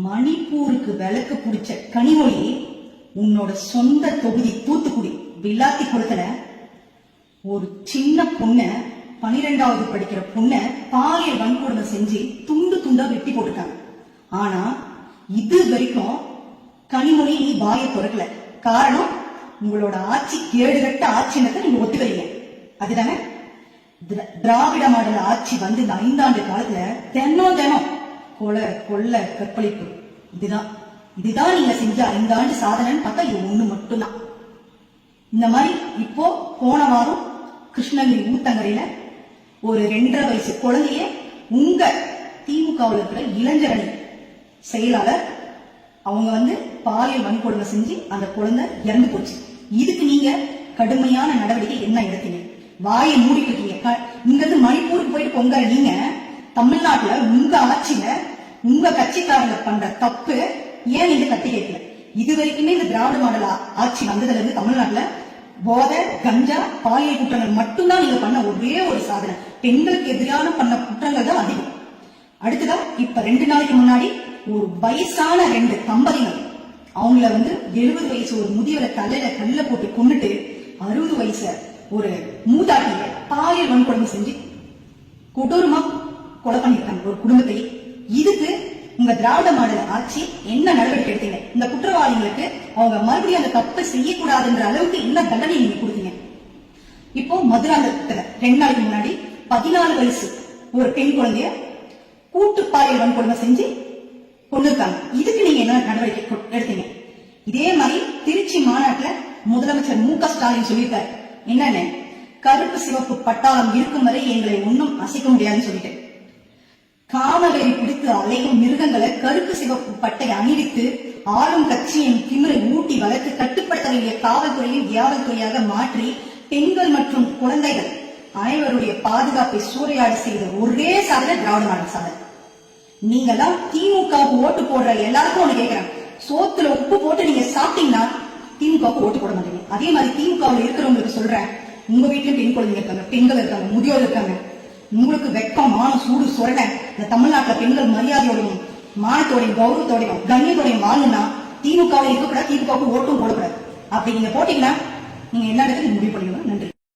மணிப்பூருக்கு விளக்கு பிடிச்ச கனிமொழி உன்னோட சொந்த தொகுதி தூத்துக்குடி விளாத்தி குளத்துல ஒரு சின்ன பொண்ண 12வது படிக்கிற பொண்ண பாலியல் வன்கொடுமை செஞ்சு துண்டு துண்டா வெட்டி போட்டுருக்காங்க. ஆனா இது வரைக்கும் கனிமொழி நீ வாயை திறக்கல. காரணம், உங்களோட ஆட்சி கேடுகட்ட ஆட்சினத்தை நீங்க ஒத்துக்கிறீங்க. அதுதானே திராவிட மாடல் ஆட்சி வந்து இந்த 5 ஆண்டு காலத்துல தினம் கொலை கொள்ள கற்பழிப்பு இதுதான் நீங்க செஞ்ச 5 ஆண்டு சாதனைன்னு பார்த்தா இது ஒண்ணு மட்டும்தான். இந்த மாதிரி இப்போ போன வாரம் கிருஷ்ணகிரி ஊத்தங்கரையில ஒரு 2.5 வயசு குழந்தைய உங்க திமுகவில் இருக்கிற இளைஞரணி செயலாளர் அவங்க வந்து பாலியல் வன்கொடுமை செஞ்சு அந்த குழந்தை இறந்து போச்சு. இதுக்கு நீங்க கடுமையான நடவடிக்கை என்ன எடுத்தீங்க? வாயை மூடிட்டு இருக்கீங்க. இங்க இருந்து மணிப்பூருக்கு போயிட்டு பொங்கற நீங்க தமிழ்நாட்டுல உங்க ஆட்சியில உங்க கட்சிக்காரங்க பண்ற தப்பு ஏன் நீங்க தட்டி கேட்கல? இது வரைக்குமே இந்த திராவிட மாடல் ஆட்சி வந்ததுல இருந்து தமிழ்நாட்டுல போதை, கஞ்சா, பாலியல் குற்றங்கள் மட்டும்தான் நீங்க பண்ண ஒரே ஒரு சாதனை. பெண்களுக்கு எதிரான பண்ண குற்றங்கள் தான் அதிகம். அடுத்ததா இப்ப 2 நாளைக்கு முன்னாடி ஒரு வயசான 2 தம்பதிகள் அவங்கள வந்து 70 வயசு ஒரு முதியவரை தலையில கல்ல போட்டு கொண்டுட்டு 60 வயசு ஒரு மூதாட்டிய பாலியல் வன்கொடுமை செஞ்சு கொடூரமா கொலை பண்ணிருக்காங்க ஒரு குடும்பத்தை. இதுக்கு உங்க திராவிட மாடல் ஆட்சி என்ன நடவடிக்கை எடுத்தீங்க? இந்த குற்றவாளிகளுக்கு அவங்க மறுபடியும் அந்த தப்பை செய்யக்கூடாதுன்ற அளவுக்கு என்ன தண்டனை நீங்க கொடுத்தீங்க? இப்போ மதுராந்தகத்துல 2 நாளைக்கு முன்னாடி 14 வயசு ஒரு பெண் குழந்தைய கூட்டு பாலியல் வன்கொடுமை செஞ்சு கொண்டிருக்காங்க. இதுக்கு நீங்க என்ன நடவடிக்கை எடுத்தீங்க? இதே மாதிரி திருச்சி மாநாட்டுல முதலமைச்சர் மு க ஸ்டாலின் சொல்லியிருக்காரு, என்னன்னு, கருப்பு சிவப்பு பட்டாளம் இருக்கும் வரை எங்களை ஒன்னும் அசைக்க முடியாதுன்னு சொல்லிட்டு, காமவெறி பிடித்து அலையும் மிருகங்களை கருப்பு சிவப்பு பட்டை அணிவித்து ஆளும் கட்சியின் திமிரை ஊட்டி வளர்த்து கட்டுப்படுத்த வேண்டிய காவல்துறையில் வியாபாரத்துறையாக மாற்றி பெண்கள் மற்றும் குழந்தைகள் அனைவருடைய பாதுகாப்பை சூறையாடி செய்த ஒரே சாதனை திராவிட மாடல் சாதனை. நீங்க தான் திமுகவுக்கு ஓட்டு போடுற எல்லாருக்கும் ஒண்ணு கேட்கிறேன், சோத்துல உப்பு போட்டு நீங்க சாப்பிட்டீங்கன்னா திமுகவுக்கு ஓட்டு போட மாட்டீங்க. அதே மாதிரி திமுகவில் இருக்கிறவங்களுக்கு சொல்றேன், உங்க வீட்லயும் பெண் குழந்தைங்க இருக்காங்க, பெண்கள் இருக்காங்க, முதியோர் இருக்காங்க. உங்களுக்கு வெக்கம், மானம், சூடு சொரண இந்த தமிழ்நாட்டுல பெண்கள் மரியாதையோடையும் மானத்தோடையும் கௌரவத்தோடையும் கண்ணியத்தோடையும் வாழணும்னா திமுகவில் இருக்கக்கூடாது, திமுகவுக்கு ஓட்டும் போடக்கூடாது. அப்படி நீங்க போட்டீங்கன்னா நீங்க எல்லா இடத்துலையும் முடிவு பண்ணிடுங்க. நன்றி.